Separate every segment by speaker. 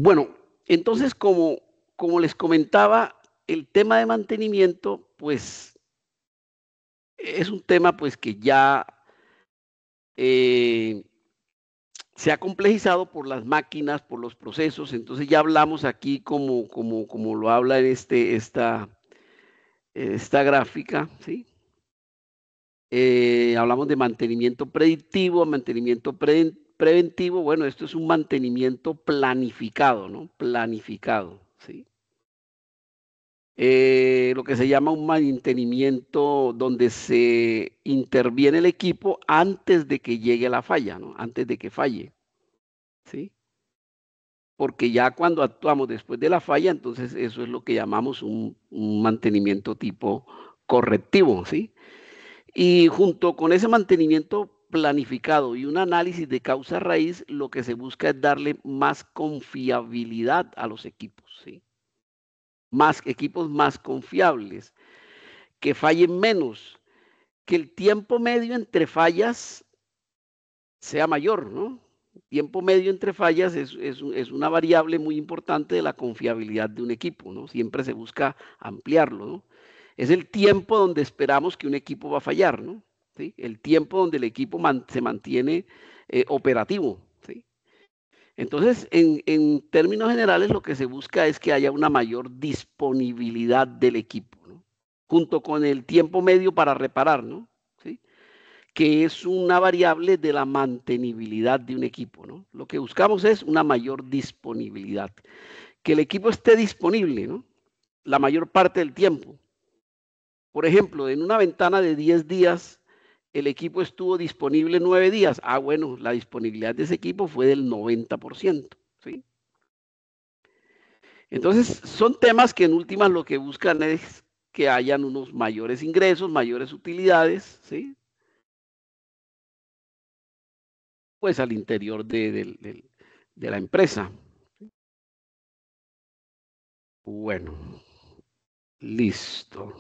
Speaker 1: Bueno, entonces, como les comentaba, el tema de mantenimiento, pues, es un tema, pues, que ya eh, se ha complejizado por las máquinas, por los procesos. Entonces, ya hablamos aquí como lo habla en esta gráfica, ¿sí? Hablamos de mantenimiento predictivo, mantenimiento preventivo. Bueno, esto es un mantenimiento planificado, ¿no? Planificado, ¿sí? Lo que se llama un mantenimiento donde se interviene el equipo antes de que llegue la falla, ¿no? Antes de que falle, ¿sí? Porque ya cuando actuamos después de la falla, entonces eso es lo que llamamos un mantenimiento tipo correctivo, ¿sí? Y junto con ese mantenimiento planificado y un análisis de causa raíz, lo que se busca es darle más confiabilidad a los equipos, ¿sí? Más equipos más confiables, que fallen menos, que el tiempo medio entre fallas sea mayor, ¿no? Tiempo medio entre fallas es una variable muy importante de la confiabilidad de un equipo, ¿no? Siempre se busca ampliarlo, ¿no? Es el tiempo donde esperamos que un equipo va a fallar, ¿no? ¿Sí? El tiempo donde el equipo se mantiene operativo, ¿sí? Entonces, en términos generales, lo que se busca es que haya una mayor disponibilidad del equipo, ¿no? Junto con el tiempo medio para reparar, ¿no? ¿Sí? Que es una variable de la mantenibilidad de un equipo, ¿no? Lo que buscamos es una mayor disponibilidad, que el equipo esté disponible, ¿no? La mayor parte del tiempo. Por ejemplo, en una ventana de 10 días, el equipo estuvo disponible 9 días. Ah, bueno, la disponibilidad de ese equipo fue del 90%, ¿sí? Entonces, son temas que en últimas lo que buscan es que hayan unos mayores ingresos, mayores utilidades, ¿sí? Pues al interior de la empresa. Bueno, listo.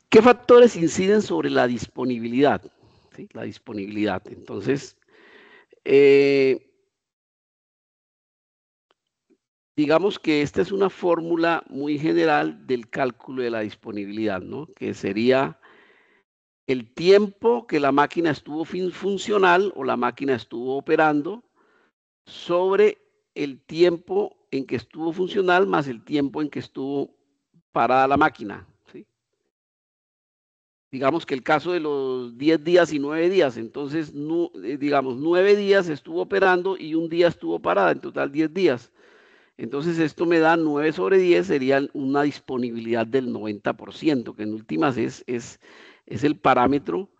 Speaker 1: ¿Qué factores inciden sobre la disponibilidad? ¿Sí? La disponibilidad. Entonces, eh, digamos que esta es una fórmula muy general del cálculo de la disponibilidad, ¿no? Que sería el tiempo que la máquina estuvo funcional o la máquina estuvo operando sobre el tiempo en que estuvo funcional más el tiempo en que estuvo parada la máquina, ¿sí? Digamos que el caso de los 10 días y 9 días, entonces, digamos, 9 días estuvo operando y un día estuvo parada, en total 10 días. Entonces, esto me da 9 sobre 10, sería una disponibilidad del 90%, que en últimas es el parámetro,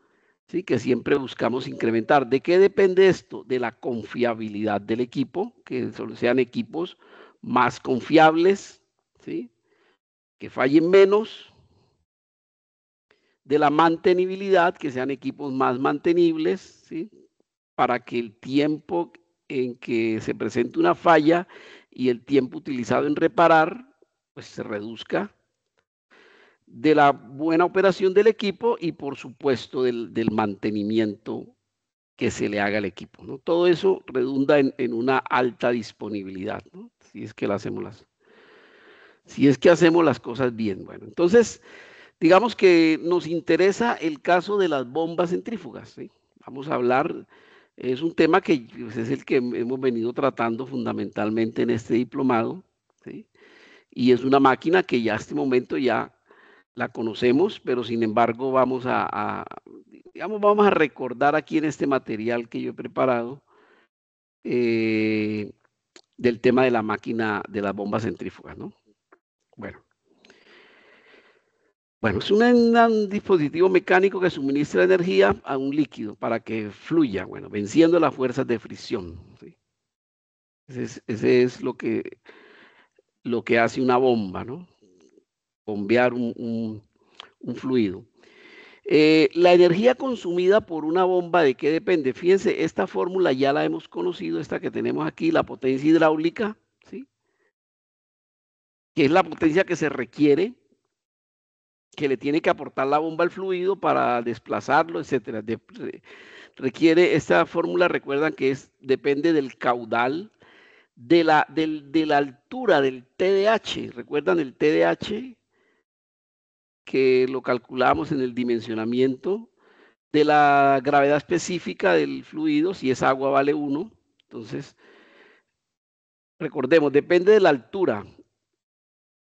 Speaker 1: ¿sí? Que siempre buscamos incrementar. ¿De qué depende esto? De la confiabilidad del equipo, que sean equipos más confiables, ¿sí? Que fallen menos, de la mantenibilidad, que sean equipos más mantenibles, ¿sí? Para que el tiempo en que se presente una falla y el tiempo utilizado en reparar, pues se reduzca, de la buena operación del equipo y por supuesto del mantenimiento que se le haga al equipo, ¿no? Todo eso redunda en una alta disponibilidad, ¿no? Si es que hacemos las cosas bien. Bueno, entonces, digamos que nos interesa el caso de las bombas centrífugas, ¿sí? Vamos a hablar, es un tema que pues, es el que hemos venido tratando fundamentalmente en este diplomado, ¿sí? Y es una máquina que ya a este momento ya la conocemos, pero sin embargo digamos, vamos a recordar aquí en este material que yo he preparado eh, del tema de la máquina de las bombas centrífugas, ¿no? Bueno. Bueno, es un dispositivo mecánico que suministra energía a un líquido para que fluya, bueno, venciendo las fuerzas de fricción, ¿sí? Ese es lo que hace una bomba, ¿no? Bombear un fluido. La energía consumida por una bomba, ¿de qué depende? Fíjense, esta fórmula ya la hemos conocido, esta que tenemos aquí, la potencia hidráulica, ¿sí? Que es la potencia que se requiere que le tiene que aportar la bomba al fluido para desplazarlo, etcétera. Requiere, esta fórmula, recuerdan que depende del caudal, de la altura del TDH. ¿Recuerdan el TDH? Que lo calculamos en el dimensionamiento de la gravedad específica del fluido. Si es agua vale 1. Entonces, recordemos, depende de la altura,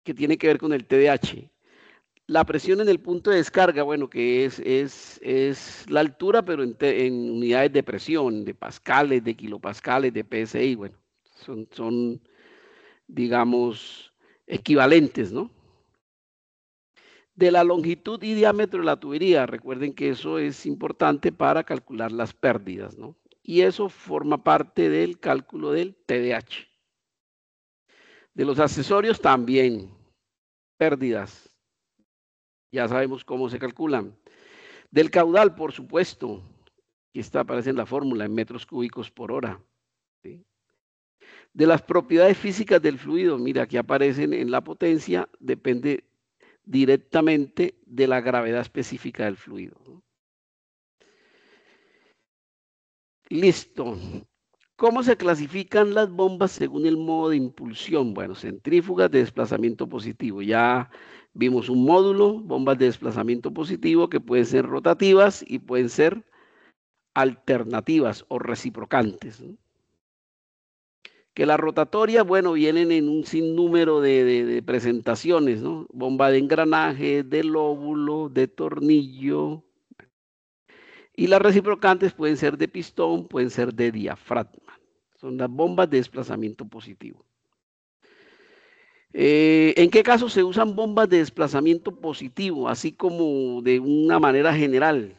Speaker 1: que tiene que ver con el TDH. La presión en el punto de descarga, bueno, que es la altura, pero en unidades de presión, de pascales, de kilopascales, de PSI, bueno, son digamos, equivalentes, ¿no? De la longitud y diámetro de la tubería. Recuerden que eso es importante para calcular las pérdidas, ¿no? Y eso forma parte del cálculo del TDH. De los accesorios también, pérdidas. Ya sabemos cómo se calculan. Del caudal, por supuesto. Aquí aparece en la fórmula, en metros cúbicos por hora. ¿Sí? De las propiedades físicas del fluido, mira, aquí aparecen en la potencia, depende directamente de la gravedad específica del fluido. Listo. ¿Cómo se clasifican las bombas según el modo de impulsión? Bueno, centrífugas de desplazamiento positivo. Ya vimos un módulo, bombas de desplazamiento positivo que pueden ser rotativas y pueden ser alternativas o reciprocantes, ¿no? Que las rotatorias, bueno, vienen en un sinnúmero de presentaciones, ¿no? Bomba de engranaje, de lóbulo, de tornillo. Y las reciprocantes pueden ser de pistón, pueden ser de diafragma. Son las bombas de desplazamiento positivo. ¿En qué caso se usan bombas de desplazamiento positivo, así como de una manera general?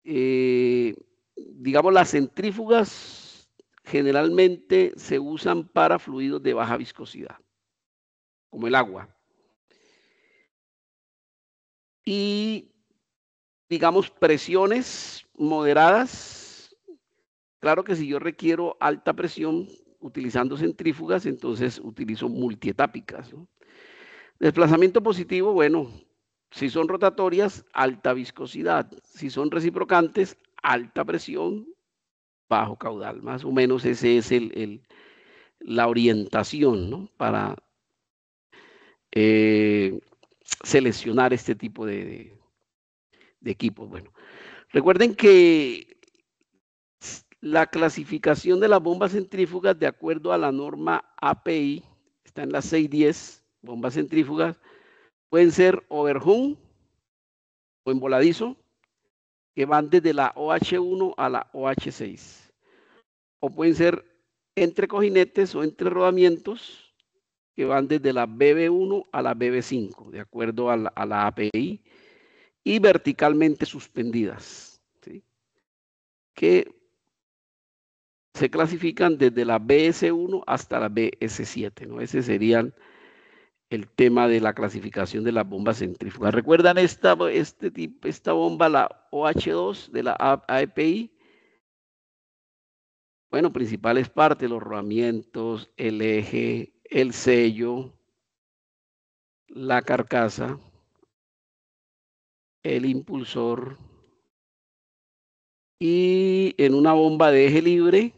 Speaker 1: Digamos, las centrífugas generalmente se usan para fluidos de baja viscosidad, como el agua. Y, digamos, presiones moderadas. Claro que si yo requiero alta presión utilizando centrífugas, entonces utilizo multietápicas, ¿no? Desplazamiento positivo, bueno, si son rotatorias, alta viscosidad. Si son reciprocantes, alta presión, bajo caudal. Más o menos ese es la orientación, ¿no? Para seleccionar este tipo de equipos. Bueno, recuerden que la clasificación de las bombas centrífugas de acuerdo a la norma API, está en la 610, bombas centrífugas, pueden ser overhung o en voladizo, que van desde la OH1 a la OH6. O pueden ser entre cojinetes o entre rodamientos, que van desde la BB1 a la BB5, de acuerdo a la API, y verticalmente suspendidas, ¿sí? Que se clasifican desde la BS1 hasta la BS7, ¿no? Ese sería el tema de la clasificación de las bombas centrífugas. ¿Recuerdan esta bomba, la OH2 de la API? Bueno, principales partes, los rodamientos, el eje, el sello, la carcasa, el impulsor y en una bomba de eje libre,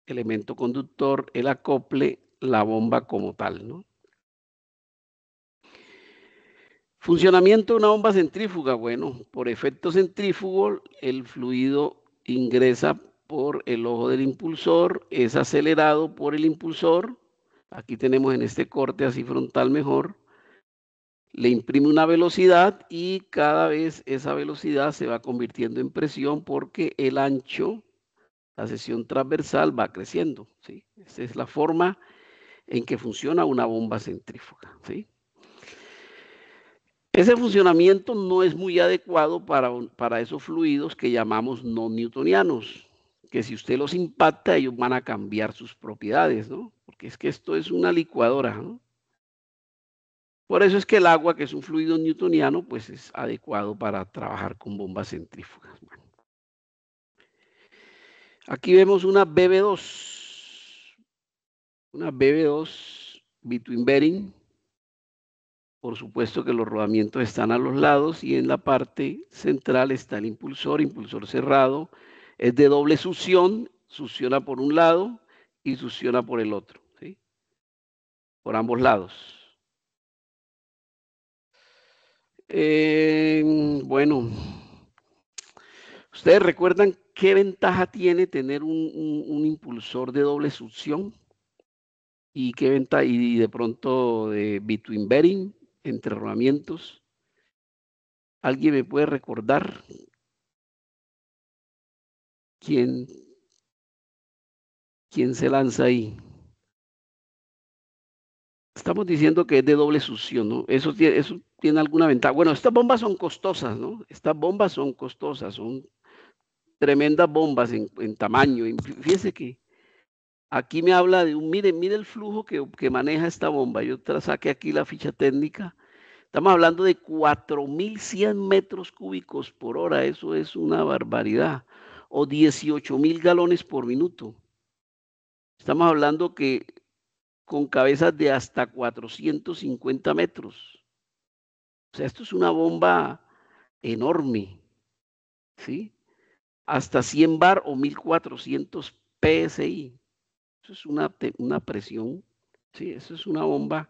Speaker 1: elemento conductor, el acople, la bomba como tal, ¿no? Funcionamiento de una bomba centrífuga. Bueno, por efecto centrífugo, el fluido ingresa por el ojo del impulsor, es acelerado por el impulsor. Aquí tenemos en este corte así frontal mejor. Le imprime una velocidad y cada vez esa velocidad se va convirtiendo en presión porque el ancho, la sección transversal va creciendo, ¿sí? Esa es la forma en que funciona una bomba centrífuga, ¿sí? Ese funcionamiento no es muy adecuado para esos fluidos que llamamos no newtonianos, que si usted los impacta, ellos van a cambiar sus propiedades, ¿no? Porque es que esto es una licuadora, ¿no? Por eso es que el agua, que es un fluido newtoniano, pues es adecuado para trabajar con bombas centrífugas. Bueno, aquí vemos una BB2 between bearing, Por supuesto que los rodamientos están a los lados y en la parte central está el impulsor cerrado. Es de doble succión, succiona por un lado y succiona por el otro, ¿sí? Por ambos lados. Bueno, ¿ustedes recuerdan qué ventaja tiene tener un impulsor de doble succión? ¿Y qué ventaja? Y de pronto de between bearing, entre rodamientos. ¿Alguien me puede recordar quién se lanza ahí? Estamos diciendo que es de doble succión, ¿no? Eso tiene alguna ventaja. Bueno, estas bombas son costosas, ¿no? Estas bombas son costosas, son tremendas bombas en tamaño. Y fíjese que aquí me habla de mire el flujo que maneja esta bomba. Yo saqué aquí la ficha técnica. Estamos hablando de 4.100 metros cúbicos por hora. Eso es una barbaridad. O 18.000 galones por minuto. Estamos hablando que con cabezas de hasta 450 metros. O sea, esto es una bomba enorme, ¿sí? Hasta 100 bar o 1400 PSI. Eso es una presión, ¿sí? Eso es una bomba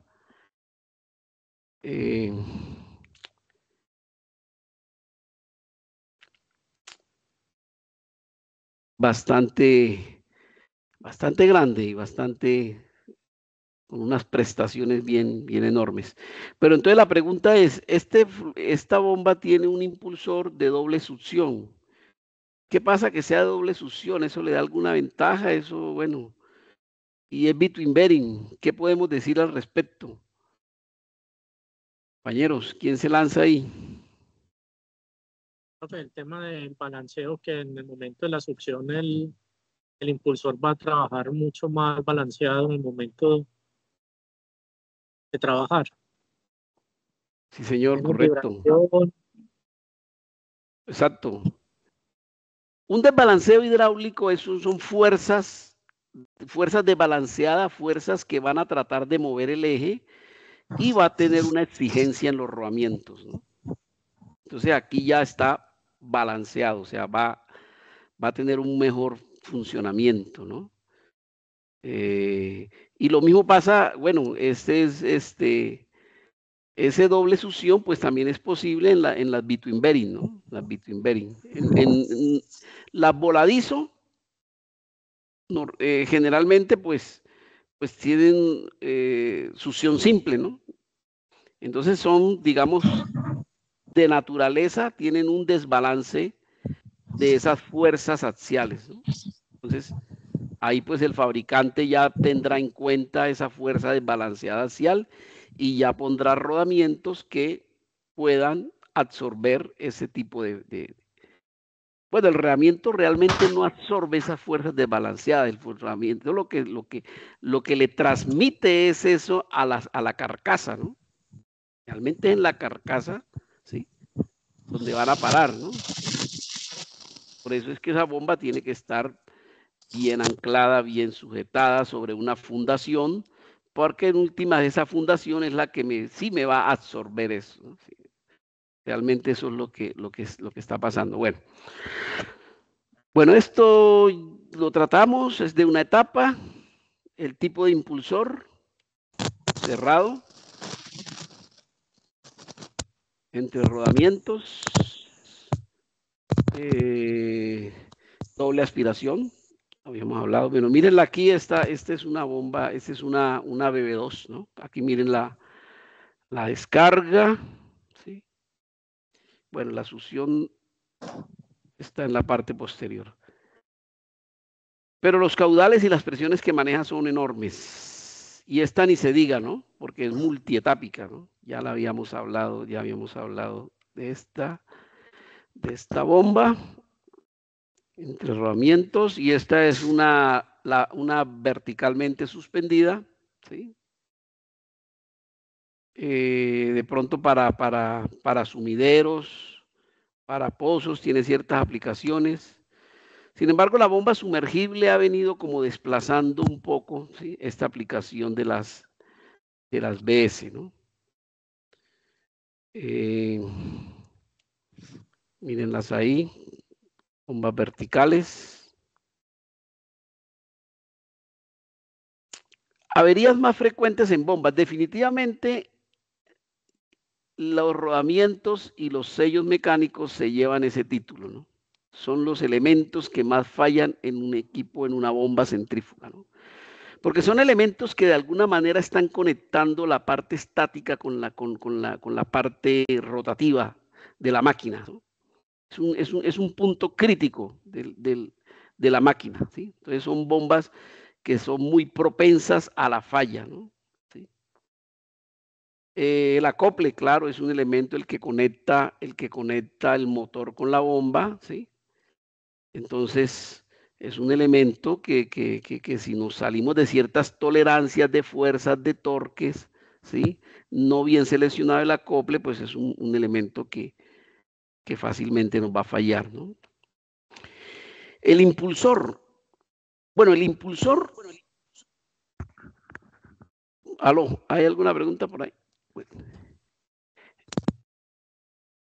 Speaker 1: bastante grande y con unas prestaciones bien enormes. Pero entonces la pregunta es, esta bomba tiene un impulsor de doble succión. ¿Qué pasa que sea de doble succión? ¿Eso le da alguna ventaja? Eso, bueno, y es between bearing. ¿Qué podemos decir al respecto? Compañeros, ¿quién se lanza ahí?
Speaker 2: El tema del balanceo, que en el momento de la succión el impulsor va a trabajar mucho más balanceado en el momento de trabajar.
Speaker 1: Sí, señor,
Speaker 2: Menos
Speaker 1: correcto.
Speaker 2: vibración.
Speaker 1: Exacto. Un desbalanceo hidráulico son fuerzas desbalanceadas, fuerzas que van a tratar de mover el eje y va a tener una exigencia en los rodamientos, ¿no? Entonces aquí ya está balanceado, o sea, va a tener un mejor funcionamiento, ¿no? Y lo mismo pasa, bueno, ese doble succión, pues también es posible en las between bearing, ¿no? Las between bearing. En las voladizo, generalmente, pues tienen succión simple, ¿no? Entonces son, digamos, de naturaleza, tienen un desbalance de esas fuerzas axiales, ¿no? Entonces, ahí pues el fabricante ya tendrá en cuenta esa fuerza desbalanceada axial y ya pondrá rodamientos que puedan absorber ese tipo bueno, el rodamiento realmente no absorbe esas fuerzas desbalanceadas. El rodamiento lo que le transmite es eso a la carcasa, ¿no? Realmente en la carcasa, ¿sí? Donde van a parar, ¿no? Por eso es que esa bomba tiene que estar bien anclada, bien sujetada sobre una fundación, porque en últimas esa fundación es la que sí me va a absorber eso, ¿no? Sí. Realmente eso es lo que está pasando. Bueno, esto lo tratamos, es de una etapa, el tipo de impulsor cerrado, entre rodamientos, doble aspiración, habíamos hablado. Bueno, mírenla aquí, esta es una bomba, esta es una BB2, ¿no? Aquí miren la descarga, ¿sí? Bueno, la succión está en la parte posterior. Pero los caudales y las presiones que maneja son enormes. Y esta ni se diga, ¿no? Porque es multietápica, ¿no? Ya habíamos hablado de esta bomba entre rodamientos, y esta es una verticalmente suspendida, ¿sí? De pronto para sumideros, para pozos, tiene ciertas aplicaciones. Sin embargo, la bomba sumergible ha venido como desplazando un poco, ¿sí? Esta aplicación de las BS, ¿no? Mírenlas ahí, bombas verticales. Averías más frecuentes en bombas. Definitivamente los rodamientos y los sellos mecánicos se llevan ese título, ¿no? Son los elementos que más fallan en un equipo, en una bomba centrífuga, ¿no? Porque son elementos que de alguna manera están conectando la parte estática con la parte rotativa de la máquina, ¿no? Es un punto crítico de la máquina, ¿sí? Entonces son bombas que son muy propensas a la falla, ¿no? ¿Sí? El acople, claro, es un elemento el que conecta el motor con la bomba, ¿sí? Entonces, es un elemento que si nos salimos de ciertas tolerancias de fuerzas, de torques, ¿sí? No bien seleccionado el acople, pues es un elemento que fácilmente nos va a fallar, ¿no? El impulsor. Bueno, el impulsor. Aló, ¿hay alguna pregunta por ahí? Bueno,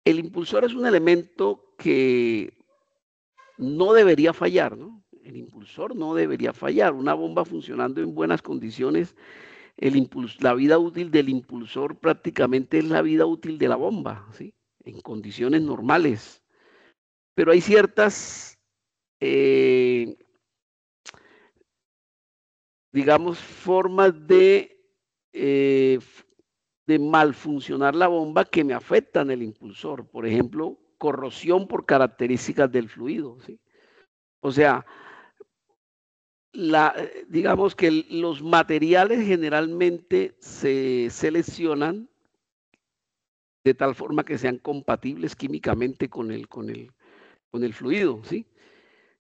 Speaker 1: el impulsor es un elemento que no debería fallar, ¿no? El impulsor no debería fallar. Una bomba funcionando en buenas condiciones, la vida útil del impulsor prácticamente es la vida útil de la bomba, ¿sí? En condiciones normales. Pero hay ciertas, digamos, formas de mal funcionar la bomba que me afectan el impulsor. Por ejemplo, corrosión por características del fluido, ¿sí? O sea, digamos que los materiales generalmente se seleccionan de tal forma que sean compatibles químicamente con el fluido, ¿sí?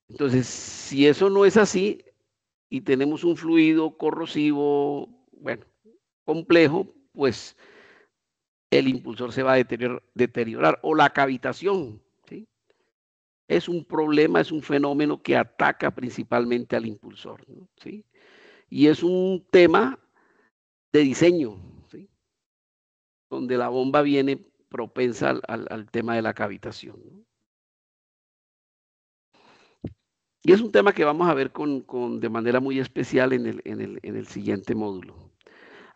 Speaker 1: Entonces, si eso no es así y tenemos un fluido corrosivo, bueno, complejo, pues el impulsor se va a deteriorar o la cavitación, ¿sí? Es un problema, es un fenómeno que ataca principalmente al impulsor, ¿no? ¿Sí? Y es un tema de diseño, ¿sí? Donde la bomba viene propensa al tema de la cavitación, ¿no? Y es un tema que vamos a ver de manera muy especial en el siguiente módulo.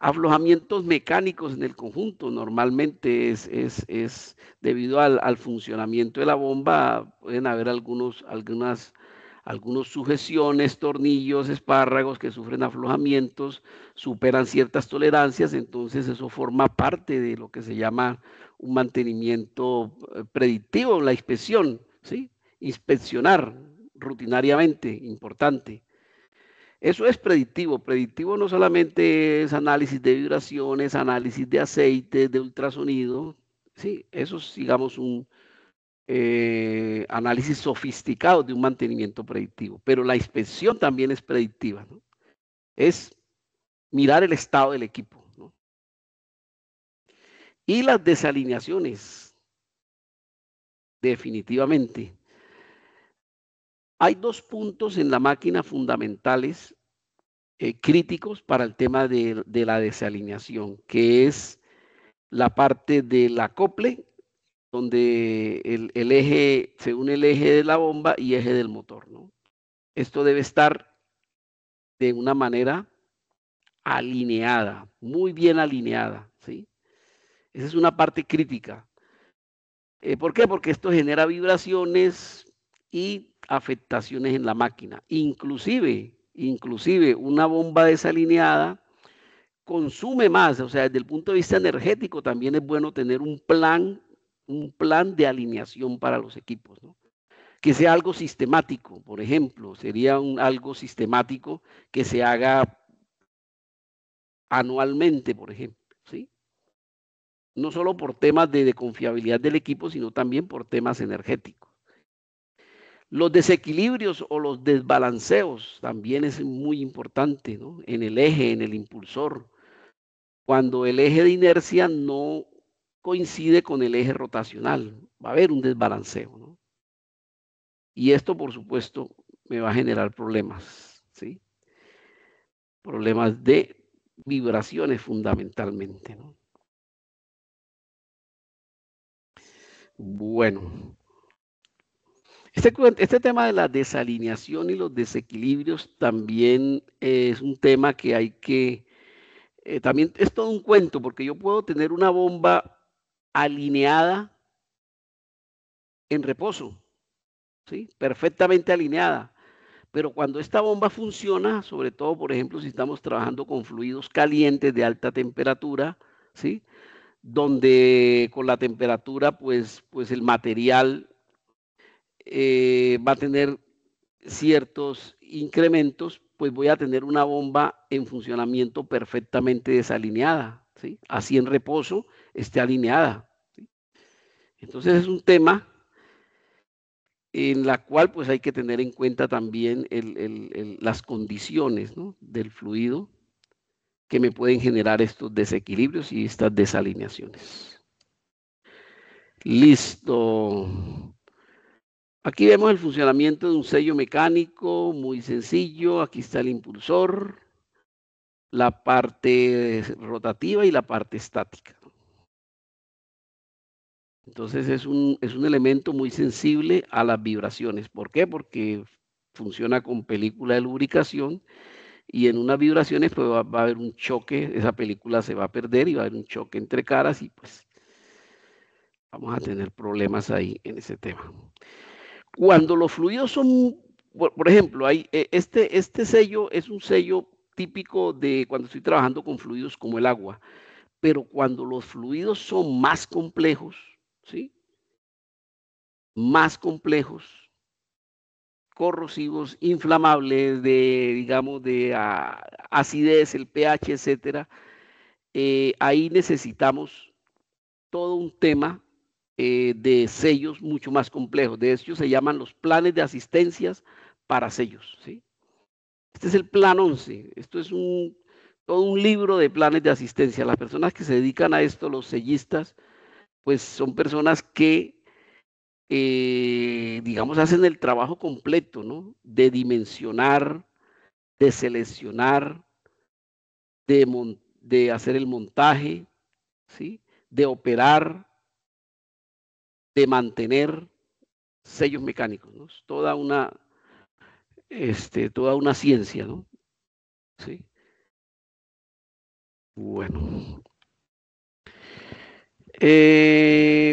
Speaker 1: Aflojamientos mecánicos en el conjunto, normalmente es debido al funcionamiento de la bomba, pueden haber algunas sujeciones, tornillos, espárragos que sufren aflojamientos, superan ciertas tolerancias, entonces eso forma parte de lo que se llama un mantenimiento predictivo, la inspección, ¿sí? Inspeccionar rutinariamente, importante. Eso es predictivo. Predictivo no solamente es análisis de vibraciones, análisis de aceite, de ultrasonido. Sí, eso es, digamos, un análisis sofisticado de un mantenimiento predictivo. Pero la inspección también es predictiva, ¿no? Es mirar el estado del equipo, ¿no? Y las desalineaciones, definitivamente. Hay dos puntos en la máquina fundamentales críticos para el tema de la desalineación, que es la parte del acople, donde el eje se une el eje de la bomba y eje del motor, ¿no? Esto debe estar de una manera alineada, muy bien alineada, ¿sí? Esa es una parte crítica. ¿Por qué? Porque esto genera vibraciones y afectaciones en la máquina. Inclusive una bomba desalineada consume más, o sea, desde el punto de vista energético también es bueno tener un plan de alineación para los equipos, ¿no? Que sea algo sistemático, por ejemplo, sería algo sistemático que se haga anualmente, por ejemplo, ¿sí? No solo por temas de confiabilidad del equipo, sino también por temas energéticos. Los desequilibrios o los desbalanceos también es muy importante, ¿no? En el eje, en el impulsor. Cuando el eje de inercia no coincide con el eje rotacional, va a haber un desbalanceo, ¿no? Y esto, por supuesto, me va a generar problemas, ¿sí? Problemas de vibraciones fundamentalmente, ¿no? Bueno, este tema de la desalineación y los desequilibrios también es un tema que hay que, también es todo un cuento, porque yo puedo tener una bomba alineada en reposo, ¿sí? Perfectamente alineada. Pero cuando esta bomba funciona, sobre todo, por ejemplo, si estamos trabajando con fluidos calientes de alta temperatura, ¿sí? Donde con la temperatura, pues el material va a tener ciertos incrementos, pues voy a tener una bomba en funcionamiento perfectamente desalineada, ¿sí? Así en reposo esté alineada, ¿sí? Entonces es un tema en la cual pues hay que tener en cuenta también las condiciones, ¿no?, del fluido que me pueden generar estos desequilibrios y estas desalineaciones. Listo. Aquí vemos el funcionamiento de un sello mecánico muy sencillo. Aquí está el impulsor, la parte rotativa y la parte estática. Entonces es un elemento muy sensible a las vibraciones. ¿Por qué? Porque funciona con película de lubricación y en unas vibraciones pues va a haber un choque, esa película se va a perder y va a haber un choque entre caras y pues vamos a tener problemas ahí en ese tema. Cuando los fluidos son, por ejemplo, este sello es un sello típico de cuando estoy trabajando con fluidos como el agua, pero cuando los fluidos son más complejos, ¿sí? Más complejos, corrosivos, inflamables, digamos, de acidez, el pH, etcétera, ahí necesitamos todo un tema de sellos mucho más complejos. De hecho, se llaman los planes de asistencias para sellos, ¿sí? Este es el plan 11. Esto es todo un libro de planes de asistencia. Las personas que se dedican a esto, los sellistas, pues son personas que, digamos, hacen el trabajo completo, ¿no? De dimensionar, de seleccionar, de hacer el montaje, ¿sí? De operar, de mantener sellos mecánicos, ¿no? Es toda una ciencia, ¿no? Sí. Bueno.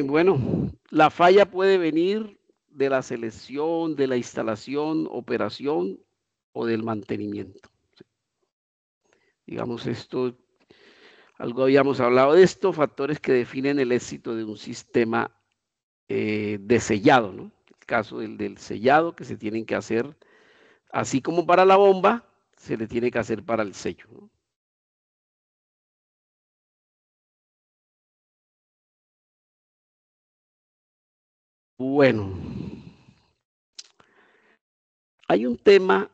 Speaker 1: Bueno, la falla puede venir de la selección, de la instalación, operación o del mantenimiento. ¿Sí? Digamos, algo habíamos hablado de esto, factores que definen el éxito de un sistema de sellado, ¿no? El caso del sellado que se tienen que hacer, así como para la bomba, se le tiene que hacer para el sello, ¿no? Bueno, hay un tema,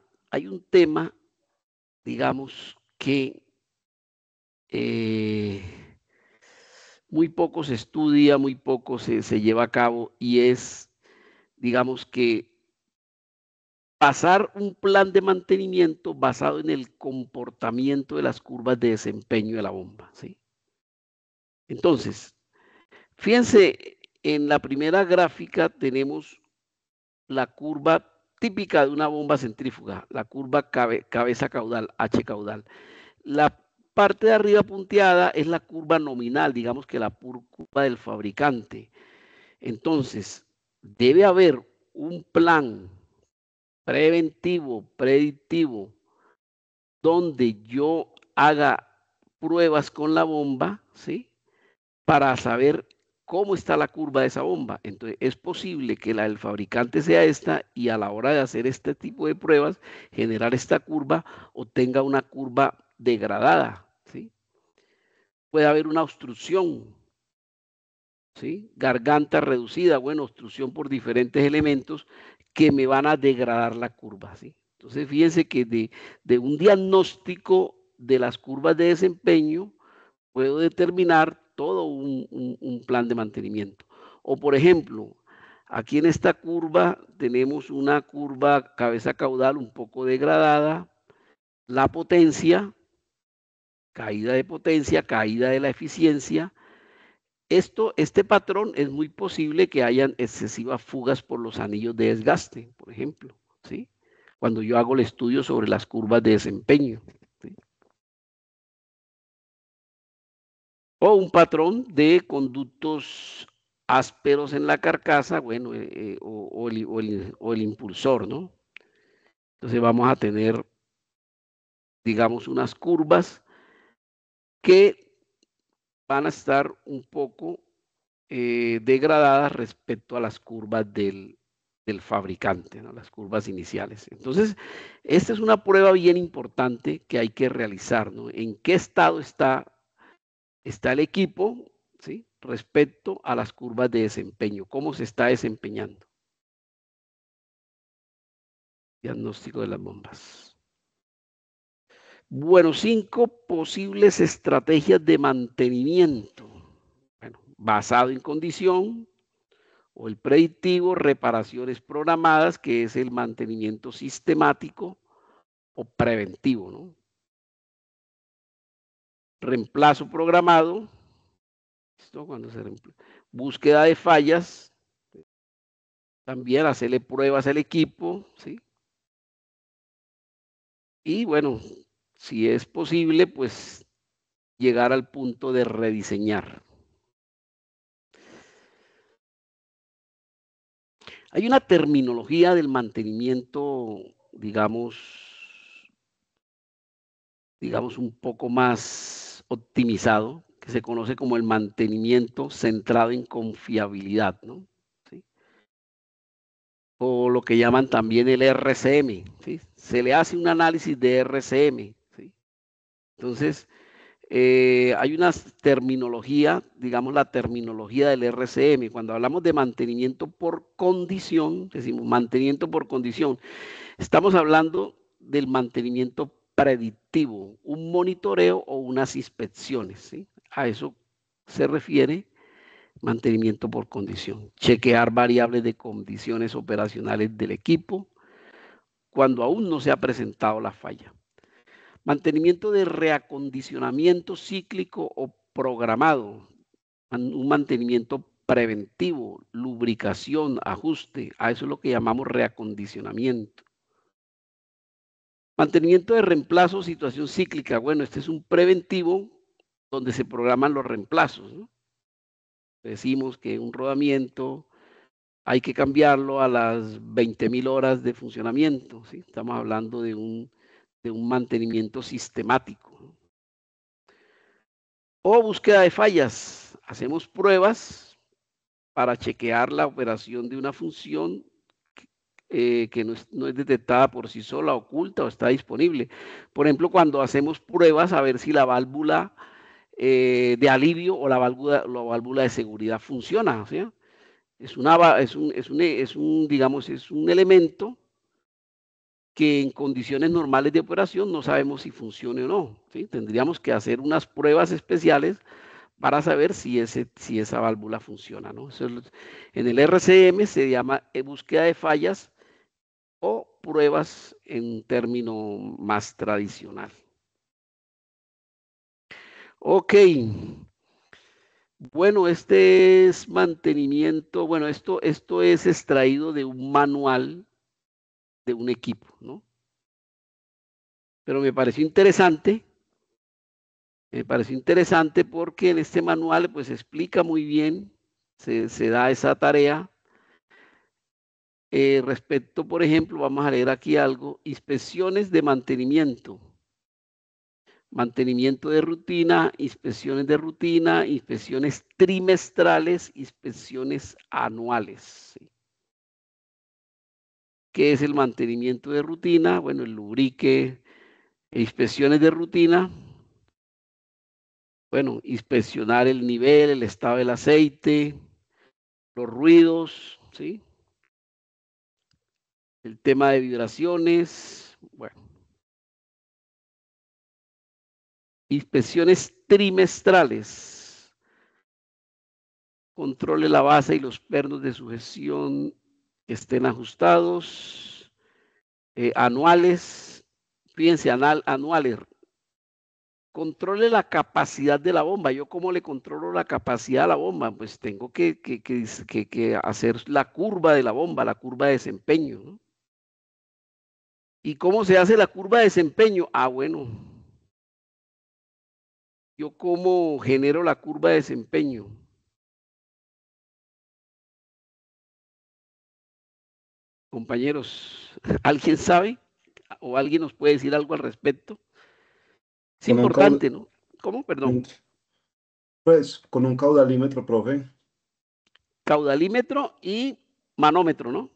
Speaker 1: digamos, que eh, muy poco se estudia, muy poco se lleva a cabo y es, digamos que pasar un plan de mantenimiento basado en el comportamiento de las curvas de desempeño de la bomba, ¿sí? Entonces, fíjense, en la primera gráfica tenemos la curva típica de una bomba centrífuga, la curva cabeza caudal, H caudal. La parte de arriba punteada es la curva nominal, digamos que la curva del fabricante. Entonces, debe haber un plan preventivo, predictivo, donde yo haga pruebas con la bomba, ¿sí? Para saber cómo está la curva de esa bomba. Entonces, es posible que la del fabricante sea esta y a la hora de hacer este tipo de pruebas, generar esta curva o tenga una curva degradada, ¿sí? Puede haber una obstrucción, ¿sí? Garganta reducida, bueno, obstrucción por diferentes elementos que me van a degradar la curva, ¿sí? Entonces, fíjense que de un diagnóstico de las curvas de desempeño puedo determinar todo un plan de mantenimiento. O, por ejemplo, aquí en esta curva tenemos una curva cabeza caudal un poco degradada, la potencia, caída de potencia, caída de la eficiencia, Este patrón es muy posible que hayan excesivas fugas por los anillos de desgaste, por ejemplo, ¿sí? Cuando yo hago el estudio sobre las curvas de desempeño, ¿sí? O un patrón de conductos ásperos en la carcasa, bueno, o el impulsor, ¿no? Entonces vamos a tener, digamos, unas curvas que van a estar un poco degradadas respecto a las curvas del fabricante, ¿no? Las curvas iniciales. Entonces, esta es una prueba bien importante que hay que realizar, ¿no? ¿En qué estado está el equipo, ¿sí? Respecto a las curvas de desempeño? ¿Cómo se está desempeñando? Diagnóstico de las bombas. Bueno, 5 posibles estrategias de mantenimiento. Bueno, basado en condición, o el predictivo, reparaciones programadas, que es el mantenimiento sistemático o preventivo, ¿no? Reemplazo programado, ¿listo? Cuando se búsqueda de fallas, también hacerle pruebas al equipo, ¿sí? Y bueno, si es posible, pues llegar al punto de rediseñar. Hay una terminología del mantenimiento, digamos un poco más optimizado, que se conoce como el mantenimiento centrado en confiabilidad, ¿no? ¿Sí? O lo que llaman también el RCM, ¿sí? Se le hace un análisis de RCM, ¿sí? Entonces, hay una terminología, digamos la terminología del RCM. Cuando hablamos de mantenimiento por condición, decimos mantenimiento por condición, estamos hablando del mantenimiento predictivo, un monitoreo o unas inspecciones, ¿sí? A eso se refiere mantenimiento por condición. Chequear variables de condiciones operacionales del equipo cuando aún no se ha presentado la falla. Mantenimiento de reacondicionamiento cíclico o programado. Un mantenimiento preventivo, lubricación, ajuste. A eso es lo que llamamos reacondicionamiento. Mantenimiento de reemplazo, situación cíclica. Bueno, este es un preventivo donde se programan los reemplazos, ¿no? Decimos que un rodamiento hay que cambiarlo a las 20.000 horas de funcionamiento, ¿sí? Estamos hablando de un mantenimiento sistemático, ¿no? O búsqueda de fallas. Hacemos pruebas para chequear la operación de una función que no es detectada por sí sola, oculta o está disponible. Por ejemplo, cuando hacemos pruebas a ver si la válvula de alivio o la válvula de seguridad funciona, ¿sí? Digamos, es un elemento que en condiciones normales de operación no sabemos si funciona o no, ¿sí? Tendríamos que hacer unas pruebas especiales para saber si esa válvula funciona, ¿no? En el RCM se llama búsqueda de fallas o pruebas en término más tradicional. Ok. Bueno, este es mantenimiento. Bueno, esto es extraído de un manual de un equipo, ¿no? Pero me pareció interesante. Me pareció interesante porque en este manual pues explica muy bien, se da esa tarea. Respecto, por ejemplo, vamos a leer aquí algo, inspecciones de mantenimiento. Mantenimiento de rutina, inspecciones trimestrales, inspecciones anuales. ¿Sí? ¿Qué es el mantenimiento de rutina? Bueno, el lubrique, inspecciones de rutina. Bueno, inspeccionar el nivel, el estado del aceite, los ruidos, ¿sí? El tema de vibraciones, bueno. Inspecciones trimestrales. Controle la base y los pernos de sujeción estén ajustados. Anuales, fíjense, anuales, controle la capacidad de la bomba. ¿Yo cómo le controlo la capacidad a la bomba? Pues tengo que hacer la curva de la bomba, la curva de desempeño, ¿no? ¿Y cómo se hace la curva de desempeño? Ah, bueno, ¿yo cómo genero la curva de desempeño? Compañeros, ¿alguien sabe? ¿O alguien nos puede decir algo al respecto? Es
Speaker 3: Con un caudal,
Speaker 1: importante, ¿no? ¿Cómo? Perdón.
Speaker 3: pues, con un caudalímetro, profe,
Speaker 1: Caudalímetro y manómetro, ¿no?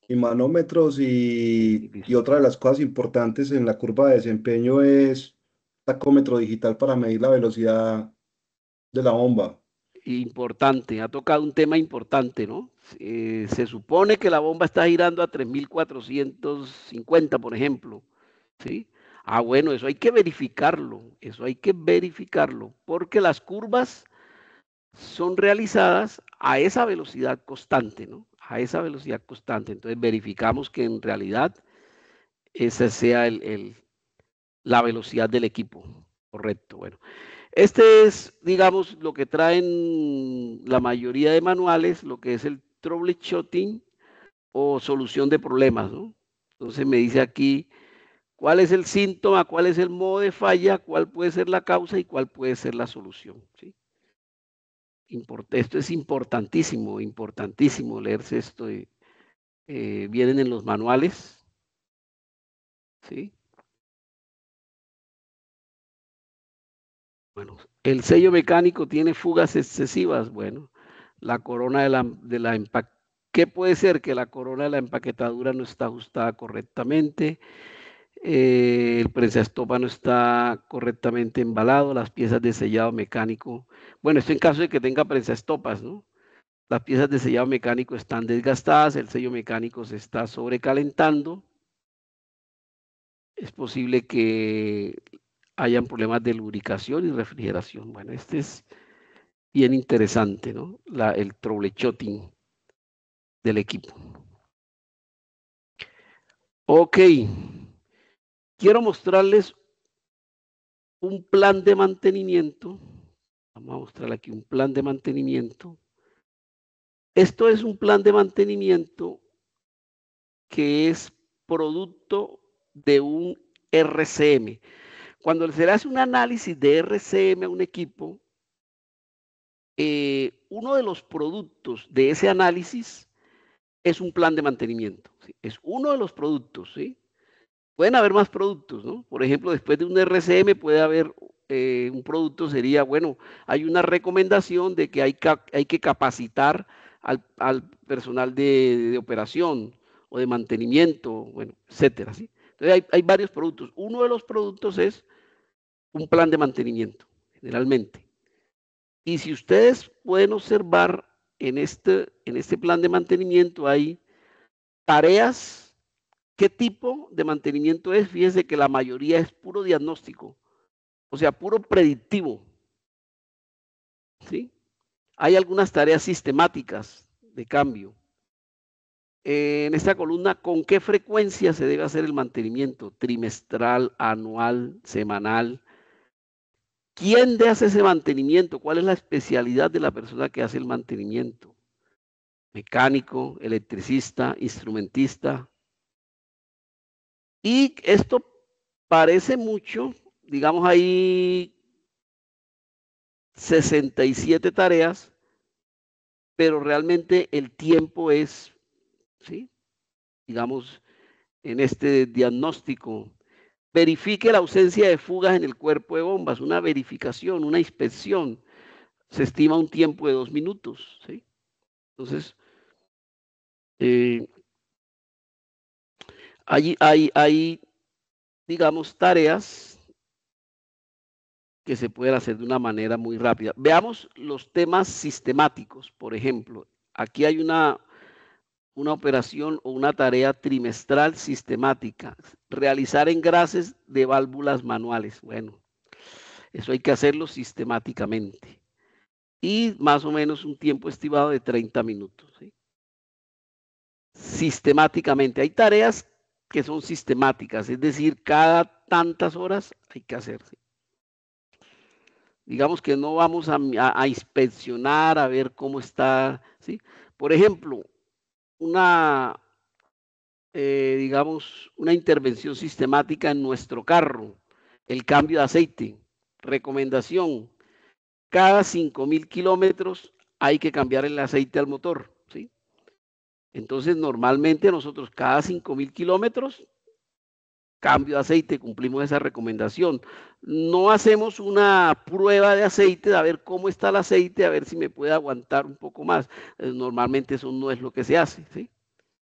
Speaker 3: y manómetros y
Speaker 1: Listo.
Speaker 3: otra de las cosas importantes en la curva de desempeño es tacómetro digital para medir la velocidad de la bomba.
Speaker 1: Importante, ha tocado un tema importante, ¿no? Se supone que la bomba está girando a 3.450, por ejemplo, ¿sí? Ah, bueno, eso hay que verificarlo, porque las curvas son realizadas a esa velocidad constante, ¿no? A esa velocidad constante. Entonces verificamos que en realidad esa sea la velocidad del equipo. Correcto, bueno. Este es, digamos, lo que traen la mayoría de manuales, lo que es el troubleshooting o solución de problemas, ¿no? Entonces me dice aquí cuál es el síntoma, cuál es el modo de falla, cuál puede ser la causa y cuál puede ser la solución, ¿sí? Esto es importantísimo, importantísimo leerse esto. Vienen en los manuales, ¿sí? Bueno, el sello mecánico tiene fugas excesivas. Bueno, la corona ¿qué puede ser? Que la corona de la empaquetadura no está ajustada correctamente, el prensaestopa no está correctamente embalado, las piezas de sellado mecánico. Bueno, esto en caso de que tenga prensaestopas, ¿no? Las piezas de sellado mecánico están desgastadas, el sello mecánico se está sobrecalentando. Es posible que hayan problemas de lubricación y refrigeración. Bueno, este es bien interesante, ¿no? El troubleshooting del equipo. Ok, quiero mostrarles un plan de mantenimiento. Vamos a mostrar aquí un plan de mantenimiento. Esto es un plan de mantenimiento que es producto de un RCM. Cuando se le hace un análisis de RCM a un equipo, uno de los productos de ese análisis es un plan de mantenimiento. ¿Sí? Es uno de los productos, ¿sí? Pueden haber más productos, ¿no? Por ejemplo, después de un RCM puede haber un producto, sería, bueno, hay una recomendación de que hay que capacitar al personal de operación o de mantenimiento, bueno, etcétera, ¿sí? Entonces hay varios productos. Uno de los productos es un plan de mantenimiento, generalmente. Y si ustedes pueden observar en este plan de mantenimiento hay tareas. ¿Qué tipo de mantenimiento es? Fíjense que la mayoría es puro diagnóstico, o sea, puro predictivo, ¿sí? Hay algunas tareas sistemáticas de cambio. En esta columna, ¿con qué frecuencia se debe hacer el mantenimiento? Trimestral, anual, semanal. ¿Quién hace ese mantenimiento? ¿Cuál es la especialidad de la persona que hace el mantenimiento? Mecánico, electricista, instrumentista. Y esto parece mucho, digamos ahí 67 tareas, pero realmente el tiempo es, ¿sí? Digamos, en este diagnóstico, verifique la ausencia de fugas en el cuerpo de bombas, una verificación, una inspección, se estima un tiempo de 2 minutos, ¿sí? Entonces, eh, hay, digamos, tareas que se pueden hacer de una manera muy rápida. Veamos los temas sistemáticos, por ejemplo. Aquí hay una operación o una tarea trimestral sistemática. Realizar engrases de válvulas manuales. Bueno, eso hay que hacerlo sistemáticamente. Y más o menos un tiempo estimado de 30 minutos. ¿Sí? Sistemáticamente. Hay tareas que son sistemáticas, es decir, cada tantas horas hay que hacerse. Digamos que no vamos a inspeccionar, a ver cómo está, ¿sí? Por ejemplo, digamos, una intervención sistemática en nuestro carro, el cambio de aceite. Recomendación, cada 5.000 kilómetros hay que cambiar el aceite al motor, ¿sí? Entonces, normalmente nosotros cada 5.000 kilómetros, cambio de aceite, cumplimos esa recomendación. No hacemos una prueba de aceite, a ver cómo está el aceite, a ver si me puede aguantar un poco más. Normalmente eso no es lo que se hace, ¿sí?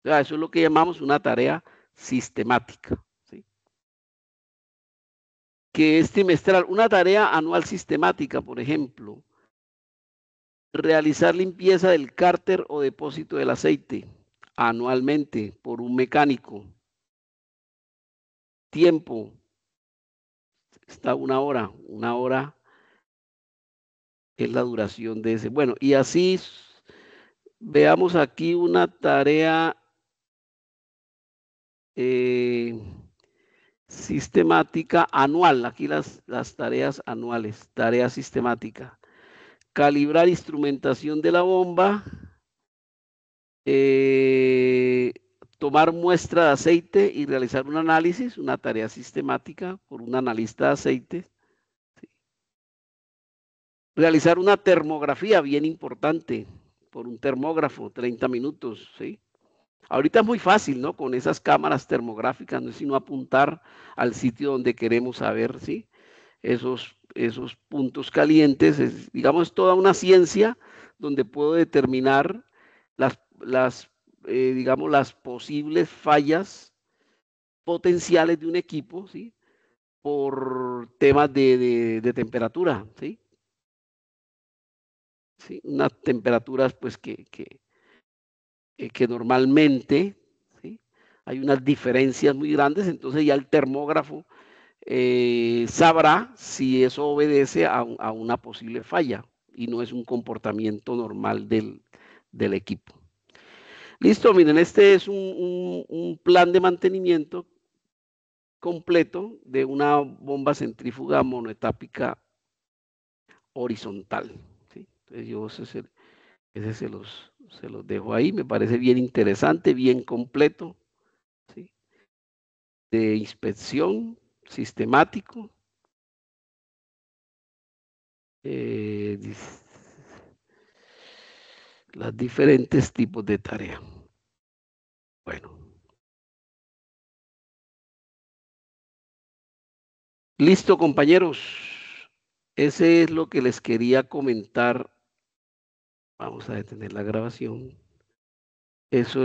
Speaker 1: O sea, eso es lo que llamamos una tarea sistemática, ¿sí? Que es trimestral. Una tarea anual sistemática, por ejemplo, realizar limpieza del cárter o depósito del aceite anualmente por un mecánico. Tiempo, está una hora es la duración de ese. Bueno, y así veamos aquí una tarea sistemática anual, aquí las tareas anuales, tarea sistemática. Calibrar instrumentación de la bomba, tomar muestra de aceite y realizar un análisis, una tarea sistemática por un analista de aceite. ¿Sí? Realizar una termografía, bien importante, por un termógrafo, 30 minutos, ¿sí? Ahorita es muy fácil, ¿no? Con esas cámaras termográficas, no es sino apuntar al sitio donde queremos saber, ¿sí? Esos puntos calientes, digamos, toda una ciencia donde puedo determinar digamos, las posibles fallas potenciales de un equipo, ¿sí? Por temas de temperatura, ¿sí? ¿Sí? Unas temperaturas, pues, que normalmente, ¿sí? Hay unas diferencias muy grandes, entonces ya el termógrafo sabrá si eso obedece a una posible falla y no es un comportamiento normal del equipo. Listo, miren, este es un plan de mantenimiento completo de una bomba centrífuga monoetápica horizontal, ¿sí? Entonces yo ese se los dejo ahí, me parece bien interesante, bien completo, ¿sí? De inspección sistemático. Los diferentes tipos de tarea. Bueno. Listo, compañeros. Ese es lo que les quería comentar. Vamos a detener la grabación. Eso